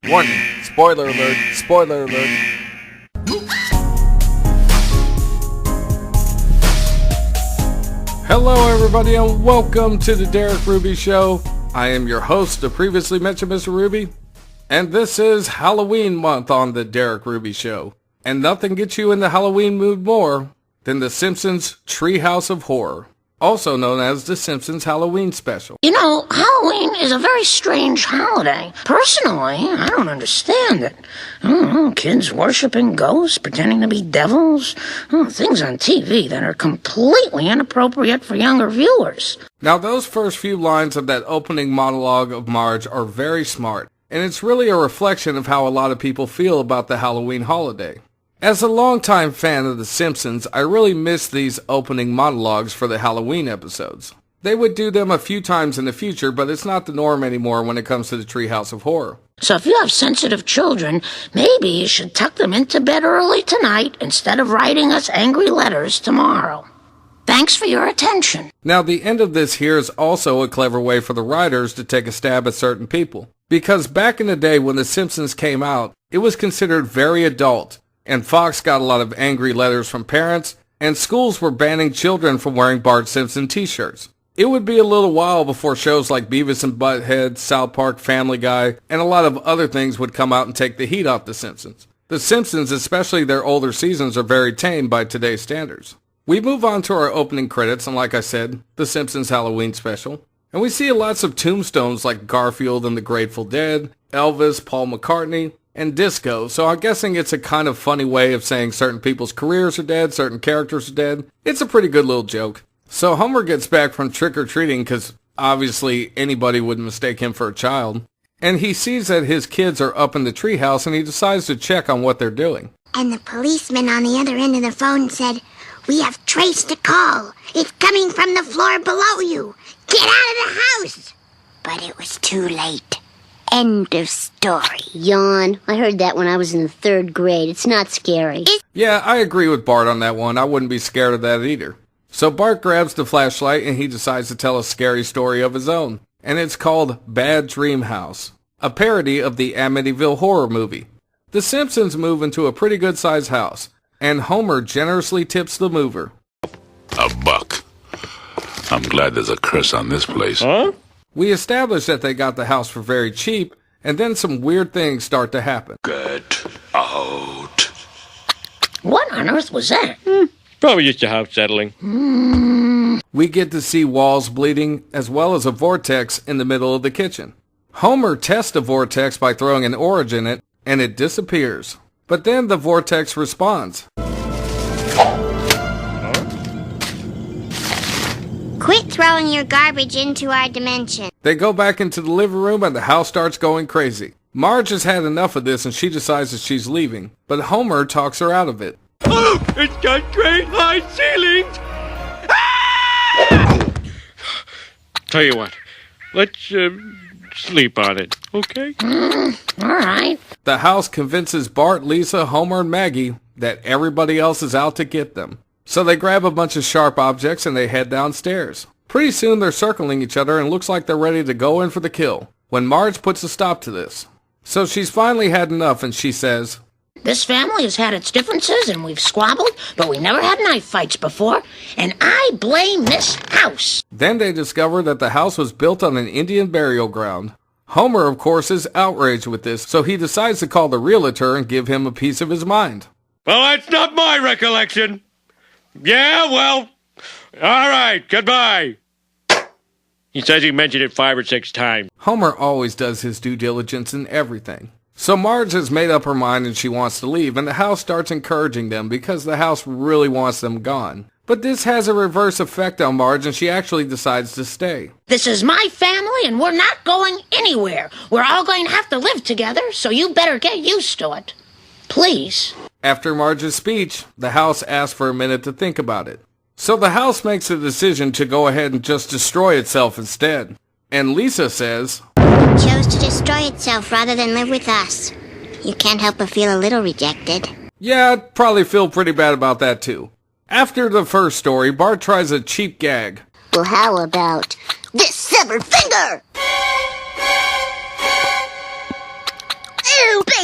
Warning, spoiler alert, spoiler alert. Hello everybody and welcome to the Derek Ruby Show. I am your host, the previously mentioned Mr. Ruby, and this is Halloween month on the Derek Ruby Show. And nothing gets you in the Halloween mood more than the Simpsons Treehouse of Horror, also known as the Simpsons Halloween Special. You know, Halloween is a very strange holiday. Personally, I don't understand it. I don't know, kids worshiping ghosts, pretending to be devils. Things on TV that are completely inappropriate for younger viewers. Now, those first few lines of that opening monologue of Marge are very smart, and it's really a reflection of how a lot of people feel about the Halloween holiday. As a longtime fan of The Simpsons, I really miss these opening monologues for the Halloween episodes. They would do them a few times in the future, but it's not the norm anymore when it comes to the Treehouse of Horror. So if you have sensitive children, maybe you should tuck them into bed early tonight instead of writing us angry letters tomorrow. Thanks for your attention. Now, the end of this here is also a clever way for the writers to take a stab at certain people. Because back in the day when The Simpsons came out, it was considered very adult. And Fox got a lot of angry letters from parents, and schools were banning children from wearing Bart Simpson t-shirts. It would be a little while before shows like Beavis and Butthead, South Park, Family Guy, and a lot of other things would come out and take the heat off The Simpsons. The Simpsons, especially their older seasons, are very tame by today's standards. We move on to our opening credits, and like I said, The Simpsons Halloween Special. And we see lots of tombstones like Garfield and the Grateful Dead, Elvis, Paul McCartney, and disco, so I'm guessing it's a kind of funny way of saying certain people's careers are dead, certain characters are dead. It's a pretty good little joke. So Homer gets back from trick-or-treating because obviously anybody would mistake him for a child. And he sees that his kids are up in the treehouse and he decides to check on what they're doing. And the policeman on the other end of the phone said, "We have traced a call. It's coming from the floor below you. Get out of the house!" But it was too late. End of story. Yawn. I heard that when I was in the 3rd grade. It's not scary. Yeah, I agree with Bart on that one. I wouldn't be scared of that either. So Bart grabs the flashlight and he decides to tell a scary story of his own. And it's called Bad Dream House, a parody of the Amityville horror movie. The Simpsons move into a pretty good-sized house, and Homer generously tips the mover. $1. I'm glad there's a curse on this place. Huh? We establish that they got the house for very cheap, and then some weird things start to happen. Get out. What on earth was that? Probably just a house settling. We get to see walls bleeding, as well as a vortex in the middle of the kitchen. Homer tests the vortex by throwing an orange in it, and it disappears. But then the vortex responds. Quit throwing your garbage into our dimension. They go back into the living room and the house starts going crazy. Marge has had enough of this and she decides that she's leaving, but Homer talks her out of it. Oh, it's got great high ceilings! Tell you what, let's sleep on it, okay? All right. The house convinces Bart, Lisa, Homer, and Maggie that everybody else is out to get them. So they grab a bunch of sharp objects and they head downstairs. Pretty soon they're circling each other and looks like they're ready to go in for the kill, when Marge puts a stop to this. So she's finally had enough and she says, This family has had its differences and we've squabbled, but we never had knife fights before, and I blame this house. Then they discover that the house was built on an Indian burial ground. Homer, of course, is outraged with this, so he decides to call the realtor and give him a piece of his mind. Well, that's not my recollection. Yeah, well, all right, goodbye. He says he mentioned it 5 or 6 times. Homer always does his due diligence in everything. So Marge has made up her mind and she wants to leave, and the house starts encouraging them because the house really wants them gone. But this has a reverse effect on Marge and she actually decides to stay. This is my family and we're not going anywhere. We're all going to have to live together, so you better get used to it. Please. After Marge's speech, the house asks for a minute to think about it. So the house makes a decision to go ahead and just destroy itself instead. And Lisa says, It chose to destroy itself rather than live with us. You can't help but feel a little rejected. Yeah, I'd probably feel pretty bad about that too. After the first story, Bart tries a cheap gag. Well, how about this severed finger?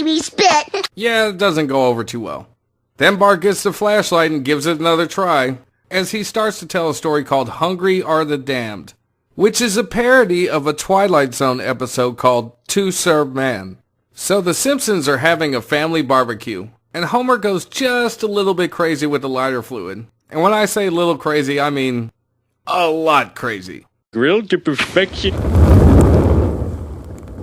baby spit. Yeah, it doesn't go over too well. Then Bart gets the flashlight and gives it another try, as he starts to tell a story called Hungry Are the Damned, which is a parody of a Twilight Zone episode called To Serve Man. So the Simpsons are having a family barbecue, and Homer goes just a little bit crazy with the lighter fluid. And when I say a little crazy, I mean a lot crazy. Grilled to perfection.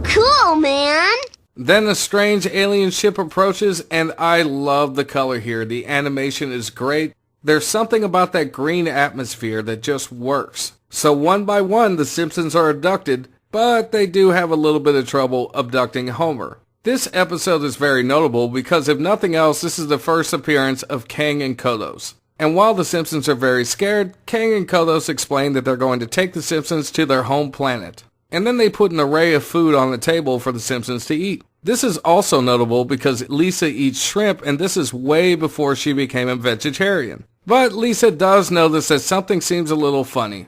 Cool, man. Then a strange alien ship approaches, and I love the color here. The animation is great. There's something about that green atmosphere that just works. So one by one, the Simpsons are abducted, but they do have a little bit of trouble abducting Homer. This episode is very notable because if nothing else, this is the first appearance of Kang and Kodos. And while the Simpsons are very scared, Kang and Kodos explain that they're going to take the Simpsons to their home planet. And then they put an array of food on the table for the Simpsons to eat. This is also notable because Lisa eats shrimp, and this is way before she became a vegetarian. But Lisa does notice that something seems a little funny.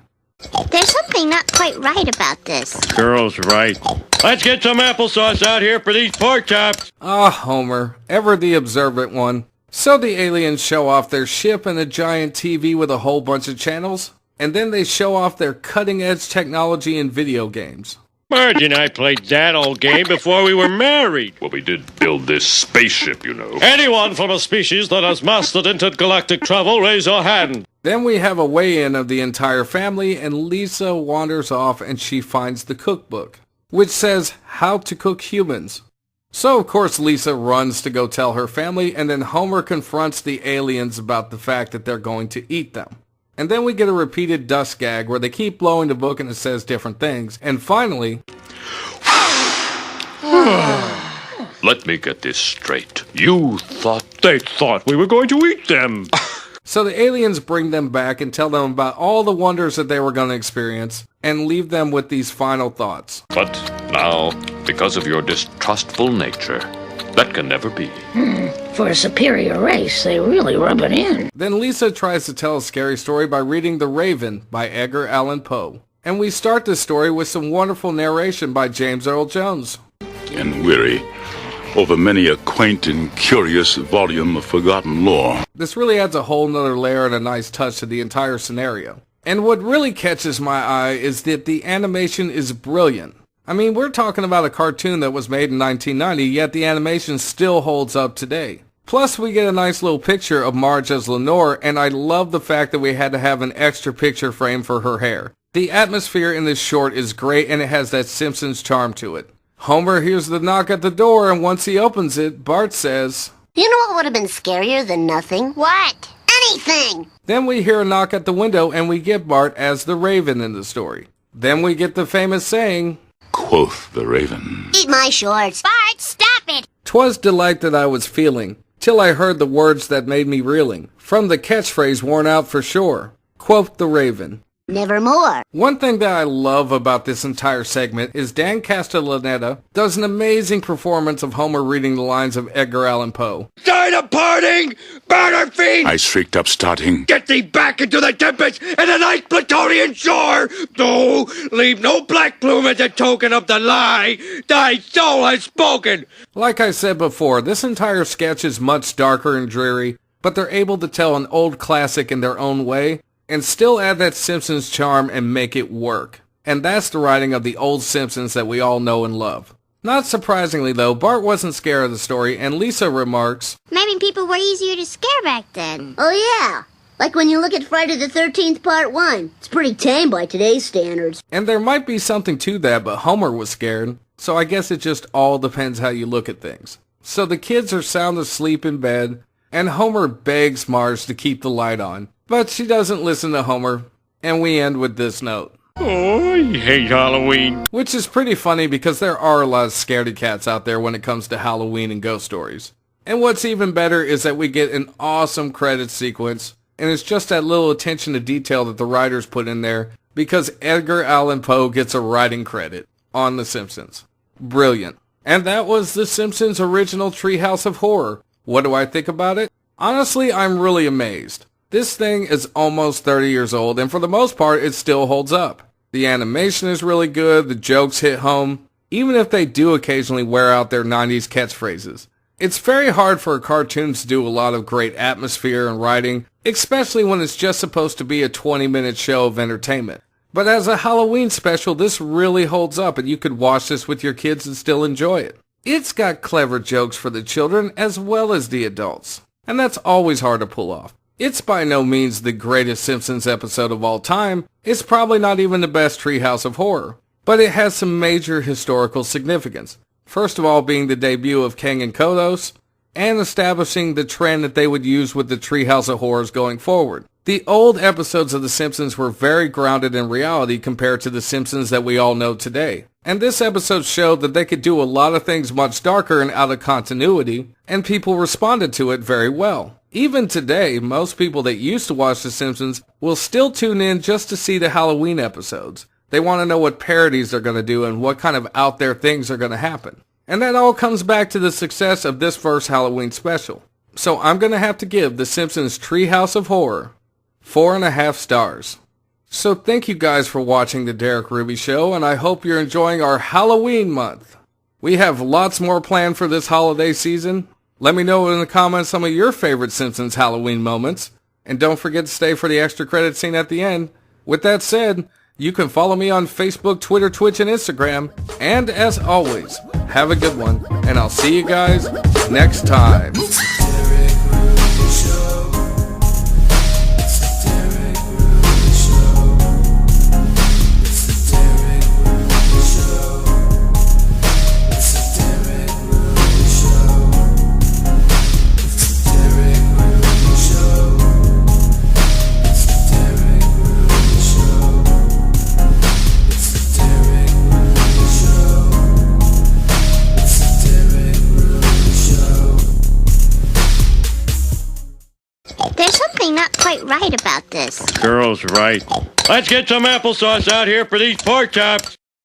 There's something not quite right about this. Girl's right. Let's get some applesauce out here for these pork chops. Ah, Homer, ever the observant one. So the aliens show off their ship and a giant TV with a whole bunch of channels, and then they show off their cutting-edge technology in video games. Marge and I played that old game before we were married. Well, we did build this spaceship, you know. Anyone from a species that has mastered intergalactic travel, raise your hand. Then we have a weigh-in of the entire family, and Lisa wanders off and she finds the cookbook, which says how to cook humans. So of course Lisa runs to go tell her family, and then Homer confronts the aliens about the fact that they're going to eat them. And then we get a repeated dust gag where they keep blowing the book and it says different things. And finally... Let me get this straight. You thought... They thought we were going to eat them. So the aliens bring them back and tell them about all the wonders that they were going to experience and leave them with these final thoughts. But now, because of your distrustful nature, that can never be. For a superior race, they really rub it in. Then Lisa tries to tell a scary story by reading The Raven by Edgar Allan Poe. And we start this story with some wonderful narration by James Earl Jones. And weary over many a quaint and curious volume of forgotten lore. This really adds a whole nother layer and a nice touch to the entire scenario. And what really catches my eye is that the animation is brilliant. I mean, we're talking about a cartoon that was made in 1990, yet the animation still holds up today. Plus, we get a nice little picture of Marge as Lenore, and I love the fact that we had to have an extra picture frame for her hair. The atmosphere in this short is great, and it has that Simpsons charm to it. Homer hears the knock at the door, and once he opens it, Bart says, You know what would have been scarier than nothing? What? Anything! Then we hear a knock at the window, and we get Bart as the Raven in the story. Then we get the famous saying, Quoth the Raven. Eat my shorts. Bart, stop it! 'Twas delight that I was feeling, till I heard the words that made me reeling, from the catchphrase worn out for sure. Quoth the Raven. Nevermore. One thing that I love about this entire segment is Dan Castellaneta does an amazing performance of Homer reading the lines of Edgar Allan Poe. Die departing! Burn our feet! I shrieked up, starting. Get thee back into the tempest and the nice Plutonian shore! No, leave no black plume as a token of the lie! Thy soul has spoken! Like I said before, this entire sketch is much darker and dreary, but they're able to tell an old classic in their own way, and still add that Simpsons charm and make it work. And that's the writing of the old Simpsons that we all know and love. Not surprisingly though, Bart wasn't scared of the story, and Lisa remarks, Maybe people were easier to scare back then. Oh yeah. Like when you look at Friday the 13th Part 1. It's pretty tame by today's standards. and there might be something to that, but Homer was scared, so I guess it just all depends how you look at things. So the kids are sound asleep in bed, and Homer begs Marge to keep the light on. But she doesn't listen to Homer, and we end with this note. Oh, I hate Halloween. Which is pretty funny because there are a lot of scaredy cats out there when it comes to Halloween and ghost stories. And what's even better is that we get an awesome credit sequence, and it's just that little attention to detail that the writers put in there because Edgar Allan Poe gets a writing credit on The Simpsons. Brilliant. And that was The Simpsons' original Treehouse of Horror. What do I think about it? Honestly, I'm really amazed. This thing is almost 30 years old, and for the most part, it still holds up. The animation is really good, the jokes hit home, even if they do occasionally wear out their 90s catchphrases. It's very hard for a cartoon to do a lot of great atmosphere and writing, especially when it's just supposed to be a 20-minute show of entertainment. But as a Halloween special, this really holds up, and you could watch this with your kids and still enjoy it. It's got clever jokes for the children as well as the adults, and that's always hard to pull off. It's by no means the greatest Simpsons episode of all time. It's probably not even the best Treehouse of Horror, but it has some major historical significance. First of all, being the debut of Kang and Kodos, and establishing the trend that they would use with the Treehouse of Horrors going forward. The old episodes of The Simpsons were very grounded in reality compared to The Simpsons that we all know today. And this episode showed that they could do a lot of things much darker and out of continuity, and people responded to it very well. Even today, most people that used to watch The Simpsons will still tune in just to see the Halloween episodes. They want to know what parodies they're going to do and what kind of out there things are going to happen. And that all comes back to the success of this first Halloween special. So I'm going to have to give The Simpsons Treehouse of Horror 4.5 stars. So thank you guys for watching the Derek Ruby Show, and I hope you're enjoying our Halloween month. We have lots more planned for this holiday season. Let me know in the comments some of your favorite Simpsons Halloween moments. And don't forget to stay for the extra credit scene at the end. With that said, you can follow me on Facebook, Twitter, Twitch, and Instagram. And as always, have a good one, and I'll see you guys next time. There's something not quite right about this. Girl's right. Let's get some applesauce out here for these pork chops.